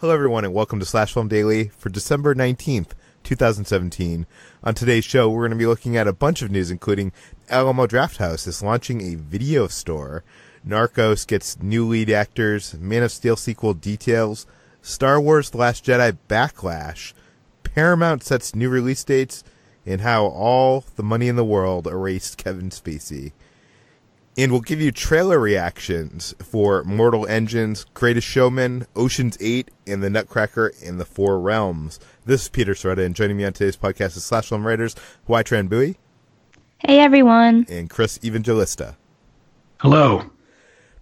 Hello everyone and welcome to Slash Film Daily for December 19th, 2017. On today's show, we're going to be looking at a bunch of news, including Alamo Drafhouse is launching a video store, Narcos gets new lead actors, Man of Steel sequel details, Star Wars The Last Jedi Backlash, Paramount sets new release dates, and how all the money in the world erased Kevin Spacey. And we'll give you trailer reactions for Mortal Engines, Greatest Showman, Ocean's 8, and the Nutcracker in the Four Realms. This is Peter Sciretta, and joining me on today's podcast is Slash Film writers Hoai-Tran. Hey everyone. And Chris Evangelista. Hello.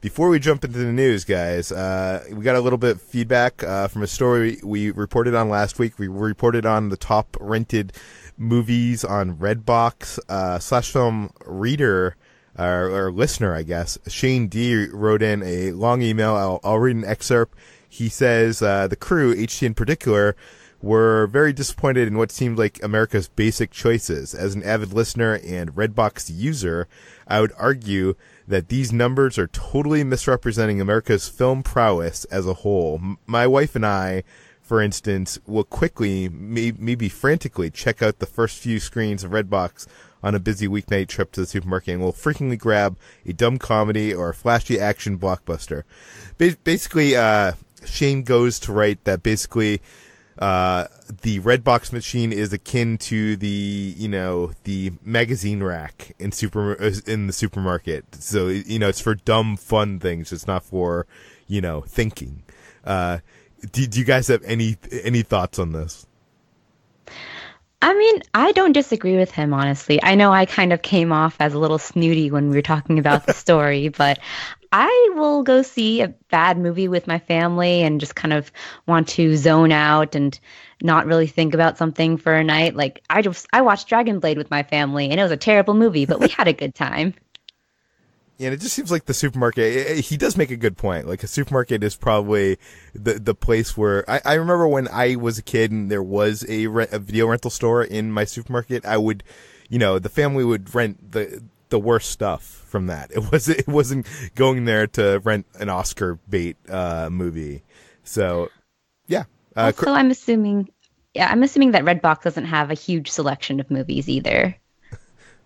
Before we jump into the news, guys, we got a little bit of feedback from a story we reported on last week. We reported on the top rented movies on Redbox. Slash Film reader, or listener, I guess, Shane D. wrote in a long email. I'll read an excerpt. He says, the crew, HT in particular, were very disappointed in what seemed like America's basic choices. As an avid listener and Redbox user, I would argue that these numbers are totally misrepresenting America's film prowess as a whole. My wife and I, for instance, will quickly, maybe frantically, check out the first few screens of Redbox on a busy weeknight trip to the supermarket, and will frequently grab a dumb comedy or a flashy action blockbuster. Basically, Shane goes to write that basically the Redbox machine is akin to the magazine rack in the supermarket. So, it's for dumb, fun things. It's not for, thinking. Do you guys have any thoughts on this? I mean, I don't disagree with him, honestly. I know I kind of came off as a little snooty when we were talking about the story, but I will go see a bad movie with my family and just kind of want to zone out and not really think about something for a night. Like, I watched Dragon Blade with my family, and it was a terrible movie, but we had a good time. Yeah, and it just seems like the supermarket, he does make a good point. Like, a supermarket is probably the place where, I remember when I was a kid and there was a video rental store in my supermarket, I would, the family would rent the worst stuff from that. It wasn't going there to rent an Oscar bait movie. So, yeah. Also, I'm assuming that Redbox doesn't have a huge selection of movies either.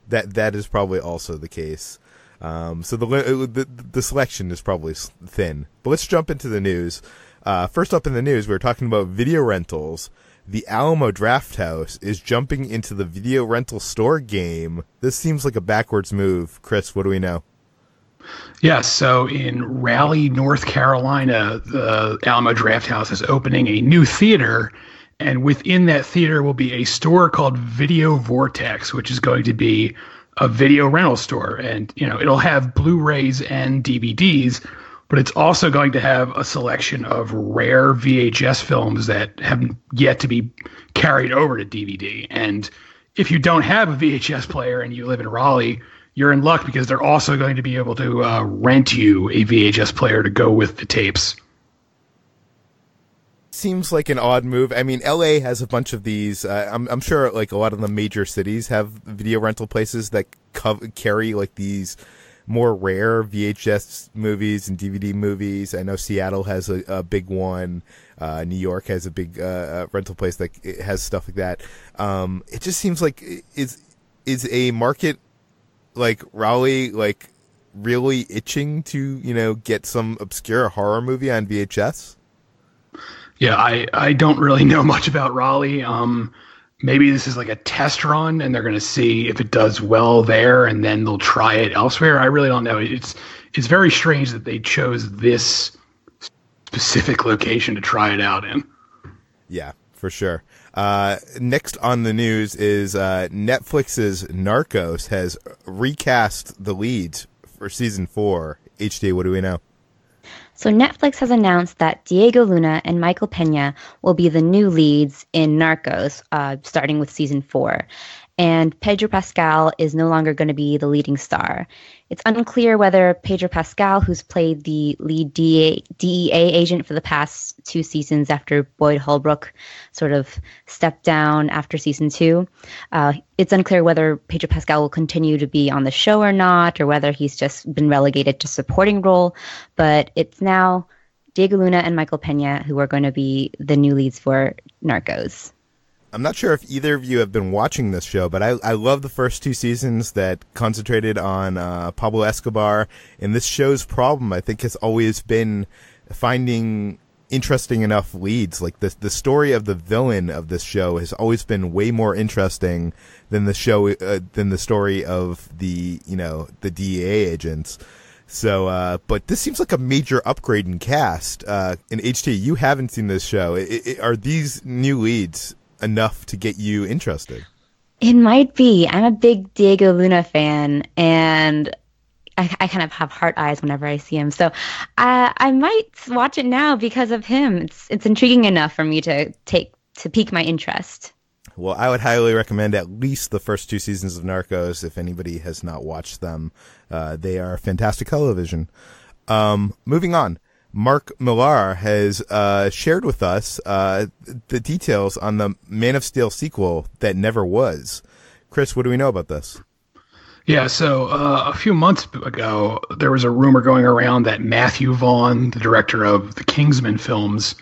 That is probably also the case. So the selection is probably thin. But let's jump into the news. First up in the news, we were talking about video rentals. The Alamo Drafhouse is jumping into the video rental store game. This seems like a backwards move. Chris, what do we know? Yeah, so in Raleigh, North Carolina, the Alamo Drafhouse is opening a new theater, and within that theater will be a store called Video Vortex, which is going to be a video rental store. And, it'll have Blu-rays and DVDs, but it's also going to have a selection of rare VHS films that have yet to be carried over to DVD. And if you don't have a VHS player and you live in Raleigh, you're in luck, because they're also going to be able to rent you a VHS player to go with the tapes. Seems like an odd move. I mean, LA has a bunch of these. I'm sure like a lot of the major cities have video rental places that carry like these more rare VHS movies and DVD movies. I know Seattle has a big one. New York has a big rental place that has stuff like that. It just seems like is a market like Raleigh like really itching to get some obscure horror movie on VHS? Yeah, I don't really know much about Raleigh. Maybe this is like a test run, and they're going to see if it does well there, and then they'll try it elsewhere. I really don't know. It's very strange that they chose this specific location to try it out in. Yeah, for sure. Next on the news is Netflix's Narcos has recast the leads for season 4. HD, what do we know? So Netflix has announced that Diego Luna and Michael Pena will be the new leads in Narcos, starting with season 4. And Pedro Pascal is no longer going to be the leading star. It's unclear whether Pedro Pascal, who's played the lead DEA agent for the past 2 seasons after Boyd Holbrook sort of stepped down after season 2, it's unclear whether Pedro Pascal will continue to be on the show or not, or whether he's just been relegated to supporting role. But it's now Diego Luna and Michael Pena, who are going to be the new leads for Narcos. I'm not sure if either of you have been watching this show, but I love the first 2 seasons that concentrated on Pablo Escobar. And this show's problem, I think, has always been finding interesting enough leads. Like the story of the villain of this show has always been way more interesting than the story of the DEA agents. So, but this seems like a major upgrade in cast. In HT, you haven't seen this show. Are these new leads enough to get you interested? It might be. I'm a big Diego Luna fan, and I kind of have heart eyes whenever I see him. So I might watch it now because of him. It's intriguing enough for me to pique my interest. Well, I would highly recommend at least the first 2 seasons of Narcos if anybody has not watched them. They are fantastic television. Moving on. Mark Millar has shared with us the details on the Man of Steel sequel that never was. Chris, what do we know about this? Yeah, so a few months ago, there was a rumor going around that Matthew Vaughn, the director of the Kingsman films,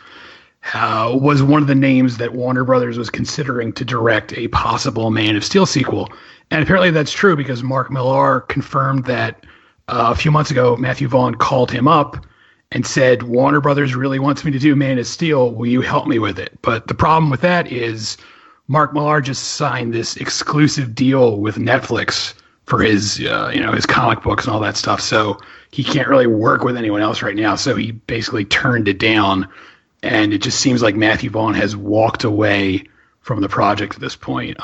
was one of the names that Warner Brothers was considering to direct a possible Man of Steel sequel. And apparently that's true because Mark Millar confirmed that a few months ago, Matthew Vaughn called him up and said, Warner Brothers really wants me to do Man of Steel. Will you help me with it? But the problem with that is Mark Millar just signed this exclusive deal with Netflix for his, his comic books and all that stuff. So he can't really work with anyone else right now. So he basically turned it down. And it just seems like Matthew Vaughn has walked away from the project at this point.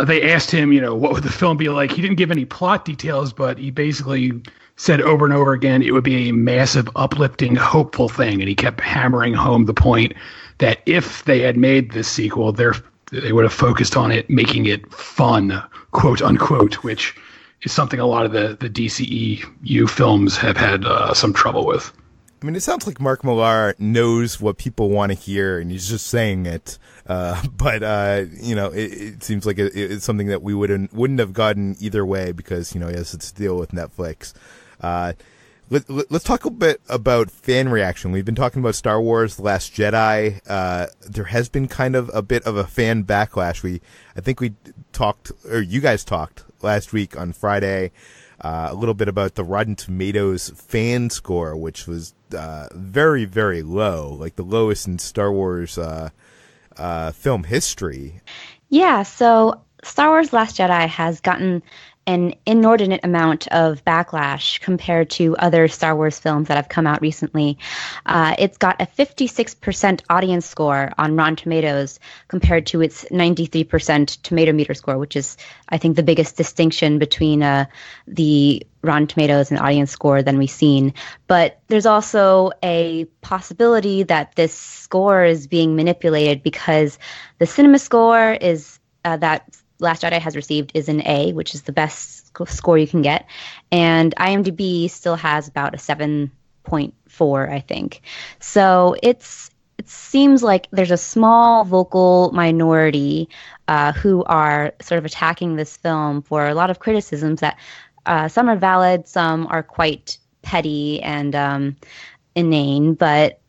They asked him, what would the film be like? He didn't give any plot details, but he basically said over and over again, it would be a massive, uplifting, hopeful thing. And he kept hammering home the point that if they had made this sequel, they would have focused on it, making it fun, quote unquote, which is something a lot of the DCEU films have had some trouble with. I mean, it sounds like Mark Millar knows what people want to hear, and he's just saying it. But it seems like it's something that we wouldn't have gotten either way because, he has to deal with Netflix. Let's talk a bit about fan reaction. We've been talking about Star Wars: The Last Jedi. There has been kind of a bit of a fan backlash. I think you guys talked last week on Friday, a little bit about the Rotten Tomatoes fan score, which was very, very low, like the lowest in Star Wars film history. Yeah, so Star Wars: Last Jedi has gotten an inordinate amount of backlash compared to other Star Wars films that have come out recently. It's got a 56% audience score on Rotten Tomatoes compared to its 93% tomato meter score, which is, I think, the biggest distinction between the Rotten Tomatoes and audience score than we've seen. But there's also a possibility that this score is being manipulated because the cinema score is that Last Jedi has received is an A, which is the best score you can get. And IMDb still has about a 7.4, I think. So it seems like there's a small vocal minority who are sort of attacking this film for a lot of criticisms that some are valid, some are quite petty and inane. But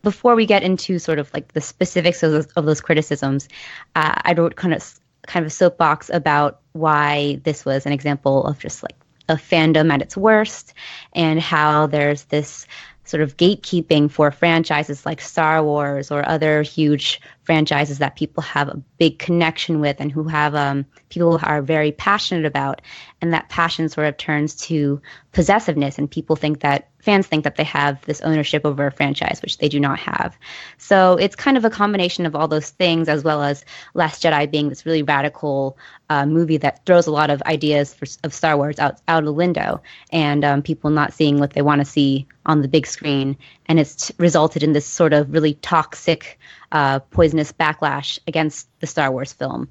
before we get into sort of like the specifics of those criticisms, I wrote kind of a soapbox about why this was an example of just like a fandom at its worst and how there's this sort of gatekeeping for franchises like Star Wars or other huge franchises that people have a big connection with and who have people are very passionate about, and that passion sort of turns to possessiveness, and fans think that they have this ownership over a franchise, which they do not have. So it's kind of a combination of all those things, as well as Last Jedi being this really radical movie that throws a lot of ideas of Star Wars out of the window, and people not seeing what they want to see on the big screen. And it's resulted in this sort of really toxic, poisonous backlash against the Star Wars film.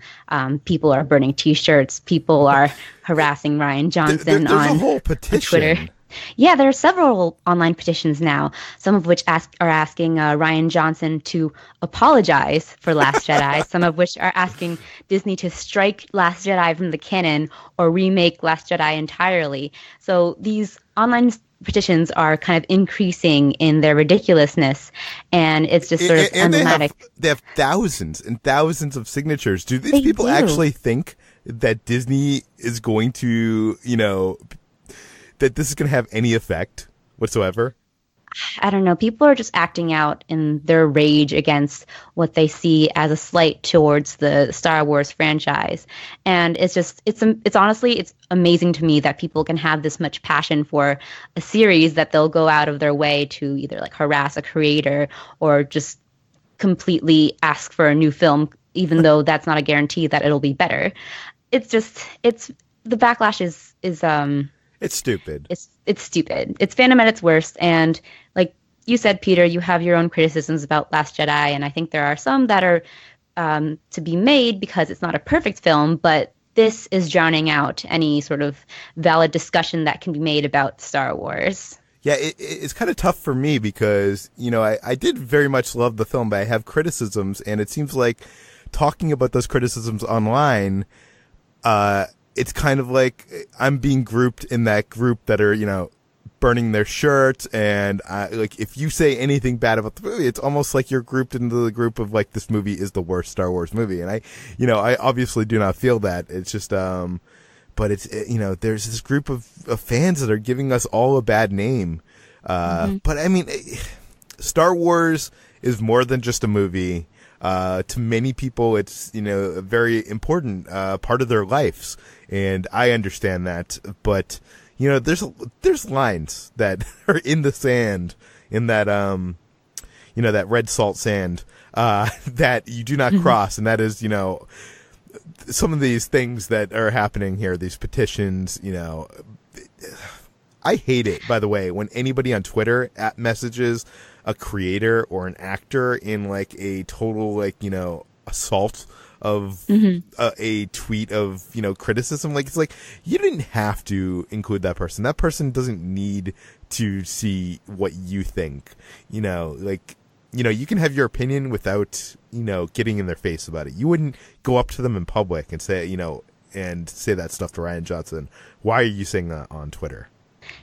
People are burning T-shirts. People are harassing Rian Johnson there's on a whole petition. Twitter. Yeah, there are several online petitions now, some of which are asking Rian Johnson to apologize for Last Jedi, some of which are asking Disney to strike Last Jedi from the canon or remake Last Jedi entirely. So these online petitions are kind of increasing in their ridiculousness, and it's just sort of emblematic. They have thousands and thousands of signatures. Do these people actually think that Disney is going to, that this is going to have any effect whatsoever? I don't know. People are just acting out in their rage against what they see as a slight towards the Star Wars franchise. And it's honestly, it's amazing to me that people can have this much passion for a series that they'll go out of their way to either like harass a creator or just completely ask for a new film, even though that's not a guarantee that it'll be better. The backlash is it's stupid. It's stupid. It's fandom at its worst. And like you said, Peter, you have your own criticisms about Last Jedi, and I think there are some that are to be made because it's not a perfect film, but this is drowning out any sort of valid discussion that can be made about Star Wars. Yeah, it's kind of tough for me because, I did very much love the film, but I have criticisms, and it seems like talking about those criticisms online, it's kind of like I'm being grouped in that group that are, burning their shirts. And if you say anything bad about the movie, it's almost like you're grouped into the group of like, this movie is the worst Star Wars movie. And I obviously do not feel that. It's just, but it's, there's this group of fans that are giving us all a bad name. But I mean, Star Wars is more than just a movie. To many people, it's, a very important, part of their lives. And I understand that, but, there's lines that are in the sand, in that, that red salt sand, that you do not cross. And that is, some of these things that are happening here, these petitions, I hate it, by the way, when anybody on Twitter messages a creator or an actor in like a total, assault of a tweet of, criticism. Like, it's like, you didn't have to include that person. That person doesn't need to see what you think, you can have your opinion without, getting in their face about it. You wouldn't go up to them in public and say, and say that stuff to Rian Johnson. Why are you saying that on Twitter?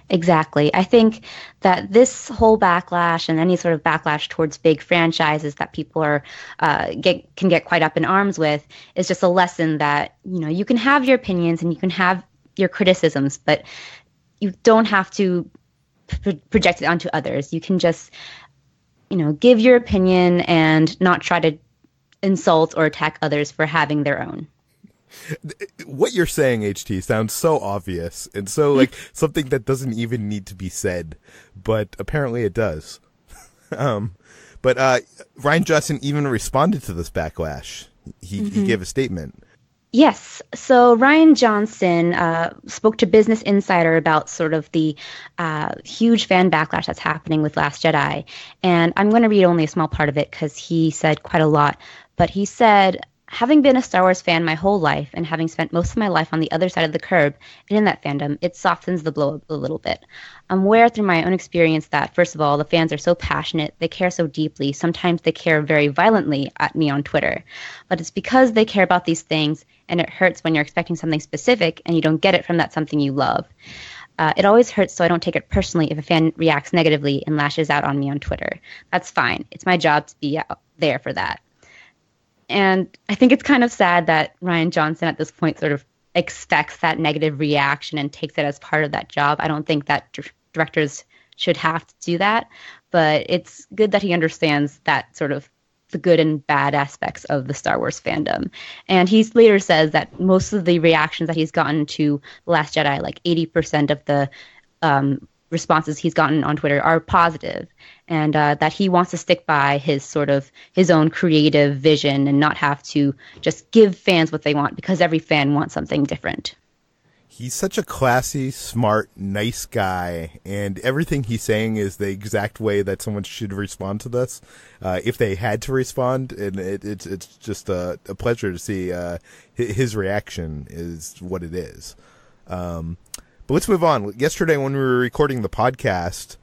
Exactly. I think that this whole backlash and any sort of backlash towards big franchises that people are can get quite up in arms with is just a lesson that, you can have your opinions and you can have your criticisms, but you don't have to project it onto others. You can just, give your opinion and not try to insult or attack others for having their own. What you're saying, HT, sounds so obvious and so like something that doesn't even need to be said, but apparently it does. But Rian Johnson even responded to this backlash. He gave a statement. Yes. So Rian Johnson spoke to Business Insider about sort of the huge fan backlash that's happening with Last Jedi. And I'm going to read only a small part of it because he said quite a lot. But he said, having been a Star Wars fan my whole life and having spent most of my life on the other side of the curb and in that fandom, it softens the blow a little bit. I'm aware through my own experience that, first of all, the fans are so passionate, they care so deeply, sometimes they care very violently at me on Twitter. But it's because they care about these things, and it hurts when you're expecting something specific and you don't get it from that something you love. It always hurts, so I don't take it personally if a fan reacts negatively and lashes out on me on Twitter. That's fine. It's my job to be out there for that. And I think it's kind of sad that Rian Johnson at this point sort of expects that negative reaction and takes it as part of that job. I don't think that directors should have to do that, but it's good that he understands that sort of the good and bad aspects of the Star Wars fandom. And he later says that most of the reactions that he's gotten to The Last Jedi, like 80% of the responses he's gotten on Twitter are positive, and that he wants to stick by his own creative vision and not have to just give fans what they want because every fan wants something different. He's such a classy, smart, nice guy, and everything he's saying is the exact way that someone should respond to this, if they had to respond. And it's just a pleasure to see his reaction is what it is. But let's move on. Yesterday when we were recording the podcast,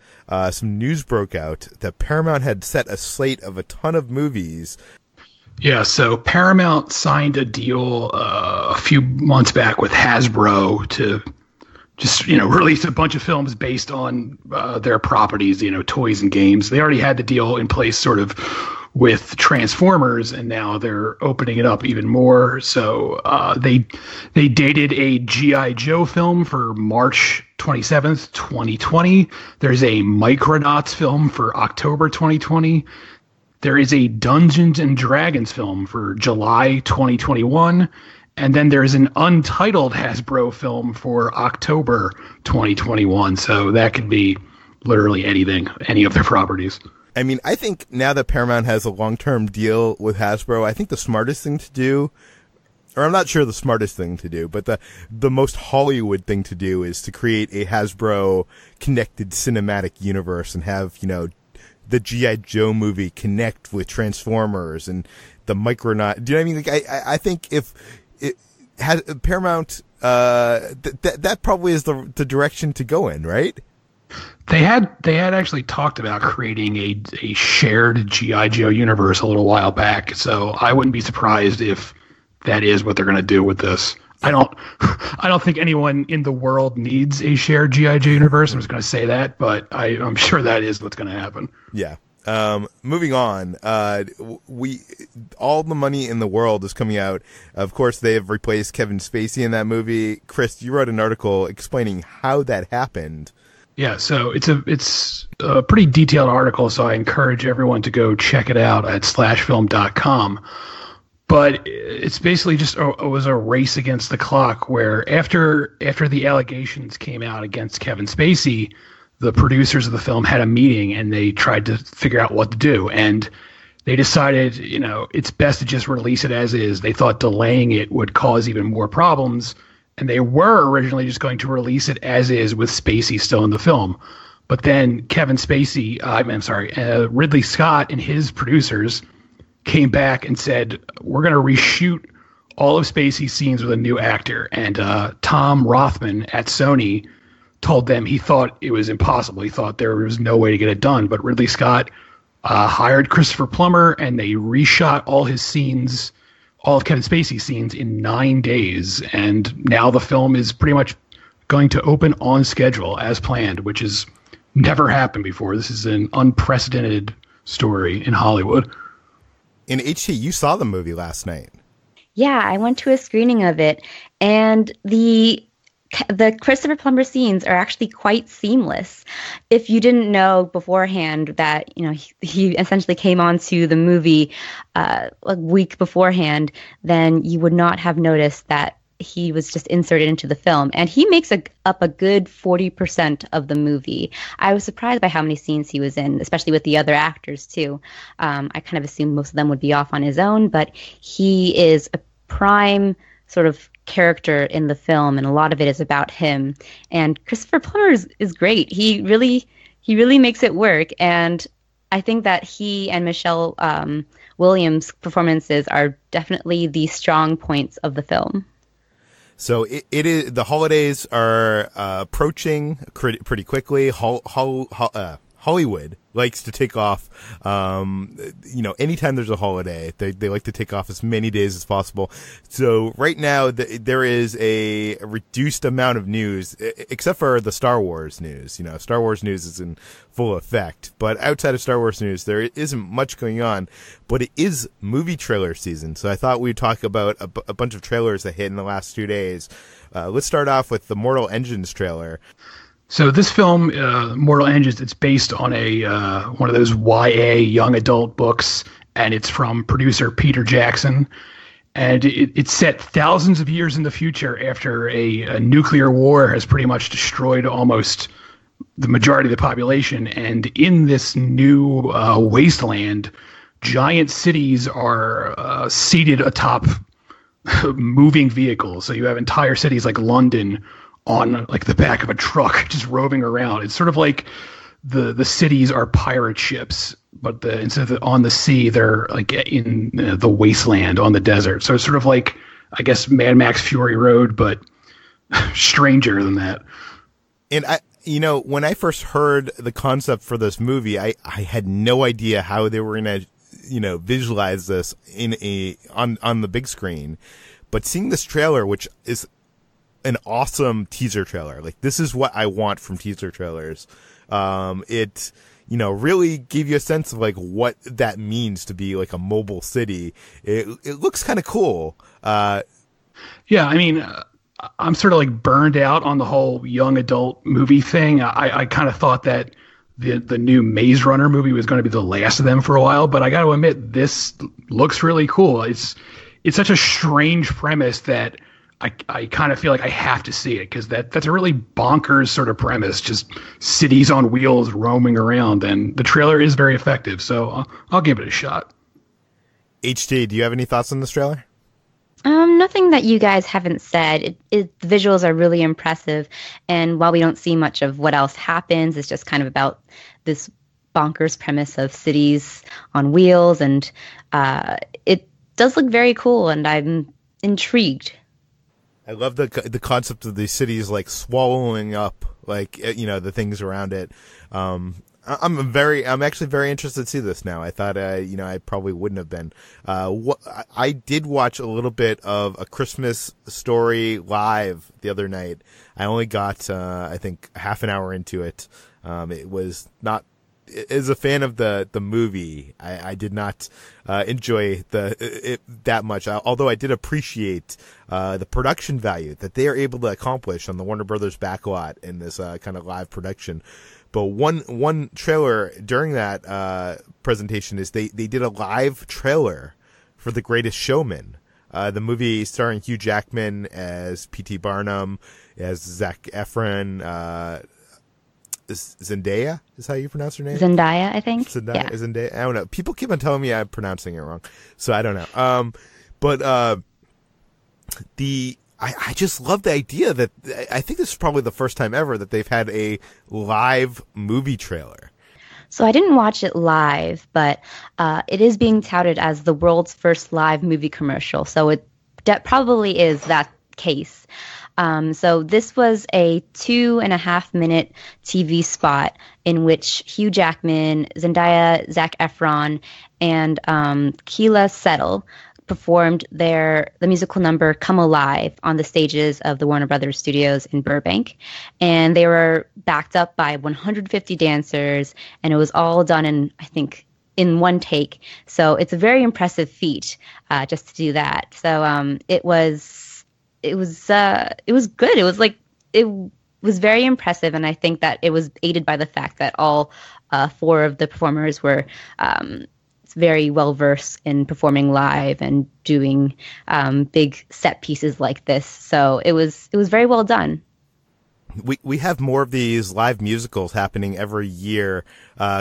some news broke out that Paramount had set a slate of a ton of movies. Yeah, so Paramount signed a deal a few months back with Hasbro to just, release a bunch of films based on their properties, toys and games. They already had the deal in place sort of with Transformers, and now they're opening it up even more. So they dated a G.I. Joe film for March 27th, 2020. There's a Micronauts film for October 2020. There is a Dungeons and Dragons film for July 2021. And then there's an untitled Hasbro film for October 2021. So that could be literally anything, any of their properties. I mean, I think now that Paramount has a long-term deal with Hasbro, I think the smartest thing to do, or I'm not sure the smartest thing to do, but the most Hollywood thing to do is to create a Hasbro connected cinematic universe and have, the G.I. Joe movie connect with Transformers and the Micronaut. Do you know what I mean? Like, I think if it has Paramount, that probably is the direction to go in, right? They had actually talked about creating a shared G.I. Joe universe a little while back, so I wouldn't be surprised if that is what they're going to do with this. I don't think anyone in the world needs a shared G.I. Joe universe. I'm just going to say that, but I'm sure that is what's going to happen. Yeah. Moving on, all the money in the world is coming out. Of course, they have replaced Kevin Spacey in that movie. Chris, you wrote an article explaining how that happened. Yeah, so it's a pretty detailed article, so I encourage everyone to go check it out at /film.com. But it's basically just it was a race against the clock where after the allegations came out against Kevin Spacey, the producers of the film had a meeting and they tried to figure out what to do. And they decided, it's best to just release it as is. They thought delaying it would cause even more problems. And they were originally just going to release it as is with Spacey still in the film. But then Ridley Scott and his producers came back and said, we're going to reshoot all of Spacey's scenes with a new actor. And Tom Rothman at Sony told them he thought it was impossible. He thought there was no way to get it done. But Ridley Scott hired Christopher Plummer, and they reshot all his scenes, all of Kevin Spacey's scenes, in 9 days. And now the film is pretty much going to open on schedule as planned, which has never happened before. This is an unprecedented story in Hollywood. In HT, you saw the movie last night. Yeah, I went to a screening of it, and the Christopher Plummer scenes are actually quite seamless. If you didn't know beforehand that, he essentially came onto the movie a week beforehand, then you would not have noticed that he was just inserted into the film. And he makes up a good 40% of the movie. I was surprised by how many scenes he was in, especially with the other actors, too. I kind of assumed most of them would be off on his own, but he is a prime sort of character in the film, and a lot of it is about him. And Christopher Plummer is great. He really makes it work. And I think that he and Michelle Williams' performances are definitely the strong points of the film. So it is. The holidays are approaching pretty quickly. Hollywood likes to take off, anytime there's a holiday, they like to take off as many days as possible. So right now, there is a reduced amount of news, except for the Star Wars news. Star Wars news is in full effect. But outside of Star Wars news, there isn't much going on. But it is movie trailer season. So I thought we'd talk about a bunch of trailers that hit in the last 2 days. Let's start off with the Mortal Engines trailer. So this film, Mortal Engines, it's based on one of those YA young adult books, and it's from producer Peter Jackson. And it's set thousands of years in the future after a nuclear war has pretty much destroyed almost the majority of the population. And in this new wasteland, giant cities are seated atop moving vehicles. So you have entire cities like London on like the back of a truck just roving around. It's sort of like the cities are pirate ships, but instead of on the sea, they're like in the wasteland on the desert. So it's sort of like, I guess, Mad Max Fury Road, but stranger than that. And when I first heard the concept for this movie, I had no idea how they were going to, visualize this on the big screen. But seeing this trailer, which is an awesome teaser trailer. Like, this is what I want from teaser trailers. It, really gave you a sense of like what that means to be like a mobile city. It looks kind of cool. Yeah, I mean, I'm sort of like burned out on the whole young adult movie thing. I kind of thought that the new Maze Runner movie was going to be the last of them for a while, but I got to admit, this looks really cool. It's such a strange premise that I kind of feel like I have to see it, because that's a really bonkers sort of premise, just cities on wheels roaming around, and the trailer is very effective, so I'll give it a shot. HT, do you have any thoughts on this trailer? Nothing that you guys haven't said. The visuals are really impressive, and while we don't see much of what else happens, it's just kind of about this bonkers premise of cities on wheels, and it does look very cool, and I'm intrigued. I love the concept of these cities like swallowing up like the things around it. I'm actually very interested to see this now. I thought I probably wouldn't have been. I did watch a little bit of A Christmas Story live the other night. I only got I think half an hour into it. It was not. As a fan of the movie, I did not enjoy it that much. Although I did appreciate the production value that they are able to accomplish on the Warner Brothers backlot in this kind of live production. But one trailer during that presentation is they did a live trailer for The Greatest Showman, the movie starring Hugh Jackman as P.T. Barnum, as Zac Efron. Zendaya is how you pronounce her name? Zendaya, I think. Zendaya. I don't know. People keep on telling me I'm pronouncing it wrong, so I don't know. I just love the idea that I think this is probably the first time ever that they've had a live movie trailer. So I didn't watch it live, but it is being touted as the world's first live movie commercial. So it probably is that case. So this was a 2.5-minute TV spot in which Hugh Jackman, Zendaya, Zac Efron, and Keela Settle performed the musical number Come Alive on the stages of the Warner Brothers Studios in Burbank. And they were backed up by 150 dancers, and it was all done in one take. So it's a very impressive feat just to do that. So it was good. It was very impressive, and I think that it was aided by the fact that all 4 of the performers were very well versed in performing live and doing big set pieces like this. So it was very well done. We have more of these live musicals happening every year.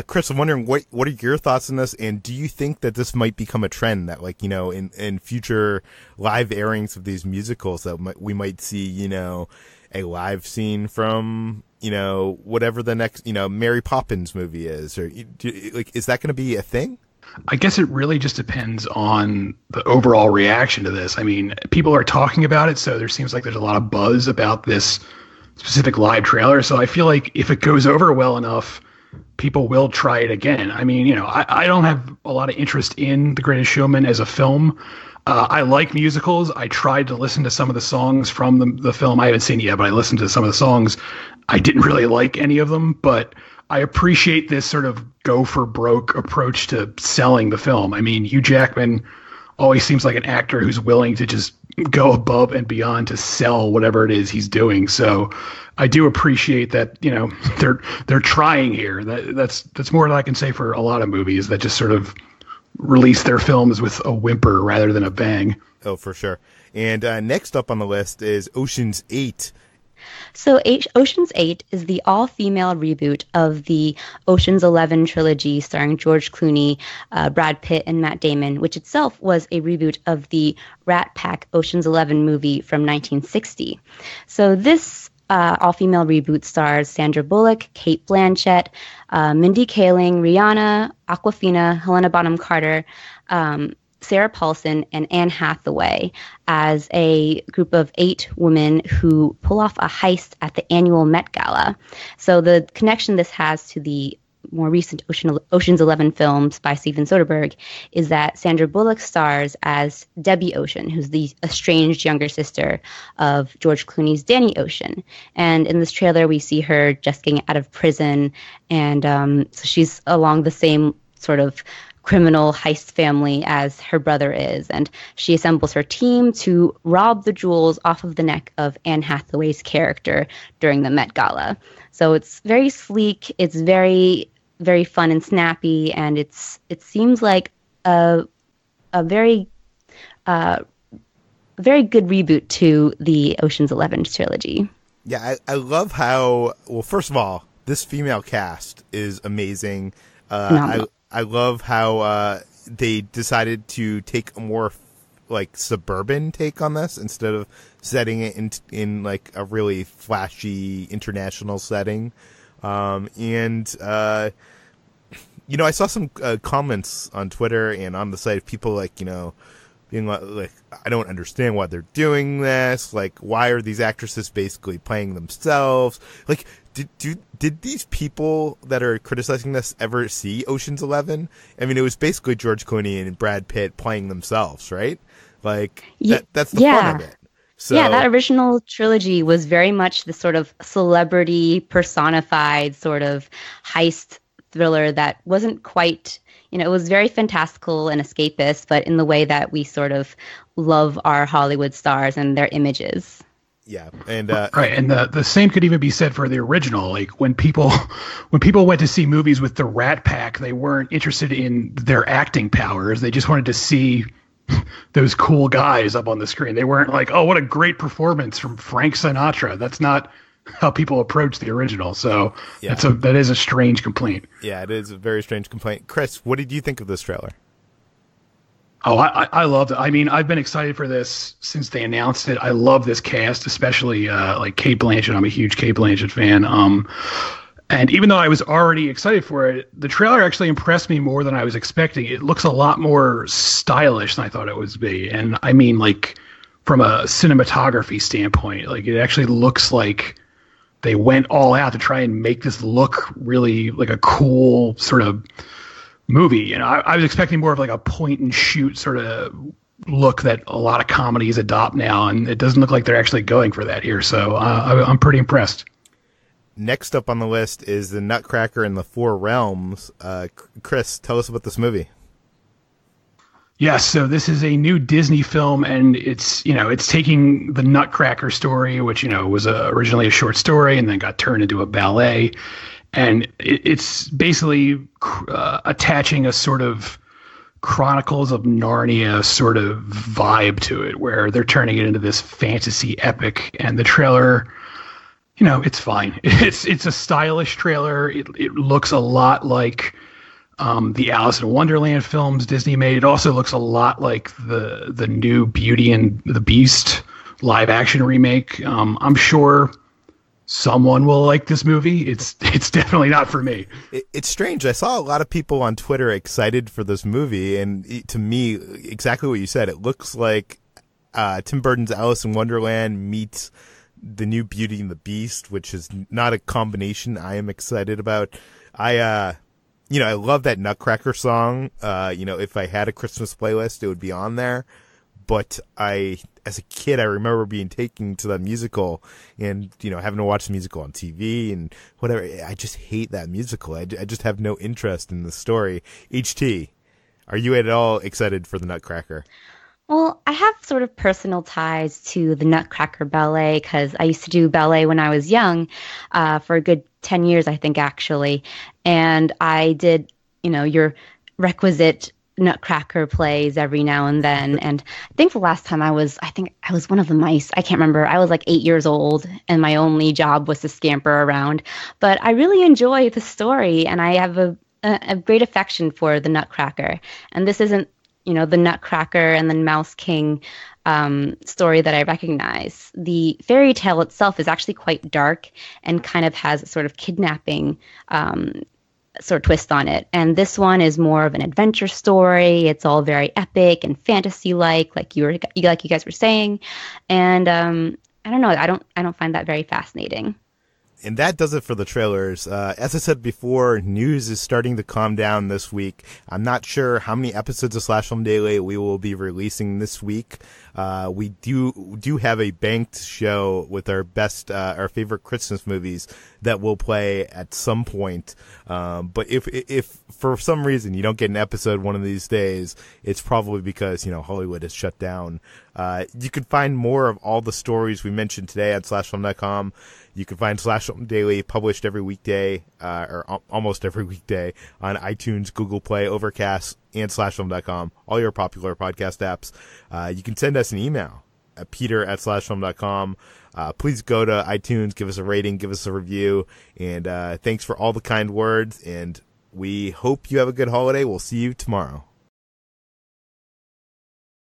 Chris, I'm wondering what are your thoughts on this, and do you think that this might become a trend that, like, in future live airings of these musicals that we might see, a live scene from, whatever the next, Mary Poppins movie is, or is that going to be a thing? I guess it really just depends on the overall reaction to this. I mean, people are talking about it, so there seems like there's a lot of buzz about this specific live trailer. So I feel like if it goes over well enough, people will try it again. I mean, I don't have a lot of interest in The Greatest Showman as a film. I like musicals. I tried to listen to some of the songs from the film. I haven't seen it yet, but I listened to some of the songs. I didn't really like any of them, but I appreciate this sort of go for broke approach to selling the film. I mean, Hugh Jackman always seems like an actor who's willing to just go above and beyond to sell whatever it is he's doing. So I do appreciate that, they're trying here. That's more than I can say for a lot of movies that just sort of release their films with a whimper rather than a bang. Oh, for sure. And next up on the list is Ocean's 8. So Ocean's 8 is the all-female reboot of the Ocean's 11 trilogy starring George Clooney, Brad Pitt, and Matt Damon, which itself was a reboot of the Rat Pack Ocean's 11 movie from 1960. So this all-female reboot stars Sandra Bullock, Cate Blanchett, Mindy Kaling, Rihanna, Awkwafina, Helena Bonham Carter, Sarah Paulson, and Anne Hathaway as a group of 8 women who pull off a heist at the annual Met Gala. So the connection this has to the more recent Ocean's 11 films by Steven Soderbergh is that Sandra Bullock stars as Debbie Ocean, who's the estranged younger sister of George Clooney's Danny Ocean. And in this trailer, we see her just getting out of prison, and so she's along the same sort of criminal heist family as her brother is, and she assembles her team to rob the jewels off of the neck of Anne Hathaway's character during the Met Gala. So it's very sleek, it's very, very fun and snappy, and it seems like a very very good reboot to the Ocean's 11 trilogy. Yeah, I love how, well, first of all, this female cast is amazing. I love how they decided to take a more like suburban take on this instead of setting it in like a really flashy international setting. I saw some comments on Twitter and on the site of people like, being like, I don't understand why they're doing this. Like, why are these actresses basically playing themselves? Like, did these people that are criticizing this ever see Ocean's 11? I mean, it was basically George Clooney and Brad Pitt playing themselves, right? Like, that's the fun of it. So, yeah, that original trilogy was very much the sort of celebrity personified sort of heist thriller that wasn't quite, it was very fantastical and escapist, but in the way that we sort of love our Hollywood stars and their images. Yeah, and right, and the same could even be said for the original. Like when people went to see movies with the Rat Pack, they weren't interested in their acting powers. They just wanted to see those cool guys up on the screen. They weren't like, oh, what a great performance from Frank Sinatra. That's not how people approach the original. So yeah. That is a strange complaint. Yeah, it is a very strange complaint. Chris, what did you think of this trailer? Oh, I loved it. I mean, I've been excited for this since they announced it. I love this cast, especially like Cate Blanchett. I'm a huge Cate Blanchett fan. And even though I was already excited for it, the trailer actually impressed me more than I was expecting. It looks a lot more stylish than I thought it would be. And I mean, like, from a cinematography standpoint, like, it actually looks like they went all out to try and make this look really like a cool sort of movie. I was expecting more of like a point and shoot sort of look that a lot of comedies adopt now, and it doesn't look like they're actually going for that here. So I'm pretty impressed. Next up on the list is the Nutcracker and the Four Realms. Chris, tell us about this movie. Yes, so this is a new Disney film, and it's taking the Nutcracker story, which was originally a short story and then got turned into a ballet, and it's basically attaching a sort of Chronicles of Narnia sort of vibe to it, where they're turning it into this fantasy epic. And the trailer, it's fine. It's a stylish trailer. It looks a lot like the Alice in Wonderland films Disney made. It also looks a lot like the new Beauty and the Beast live action remake. I'm sure someone will like this movie. It's definitely not for me. It's strange. I saw a lot of people on Twitter excited for this movie, and to me, exactly what you said. It looks like Tim Burton's Alice in Wonderland meets the new Beauty and the Beast, which is not a combination I am excited about. I love that Nutcracker song. If I had a Christmas playlist, it would be on there. But as a kid, I remember being taken to that musical and, having to watch the musical on TV and whatever. I just hate that musical. I just have no interest in the story. HT, are you at all excited for the Nutcracker? Well, I have sort of personal ties to the Nutcracker ballet because I used to do ballet when I was young for a good 10 years, I think, actually. And I did, your requisite Nutcracker plays every now and then. And I think the last time I was one of the mice. I can't remember. I was like 8 years old and my only job was to scamper around. But I really enjoy the story and I have a great affection for the Nutcracker. And this isn't, the Nutcracker and the Mouse King story that I recognize. The fairy tale itself is actually quite dark and kind of has a sort of kidnapping sort of twist on it. And this one is more of an adventure story. It's all very epic and fantasy-like you guys were saying. And I don't know. I don't find that very fascinating. And that does it for the trailers. As I said before, news is starting to calm down this week. I'm not sure how many episodes of Slash Film Daily we will be releasing this week. We do have a banked show with our our favorite Christmas movies that will play at some point. But if for some reason you don't get an episode one of these days, it's probably because, Hollywood has shut down. You can find more of all the stories we mentioned today at slashfilm.com. You can find Slash Film Daily published every weekday, or almost every weekday, on iTunes, Google Play, Overcast, and slashfilm.com, all your popular podcast apps. You can send us an email at peter@slashfilm.com. Please go to iTunes, give us a rating, give us a review, and thanks for all the kind words, and we hope you have a good holiday. We'll see you tomorrow.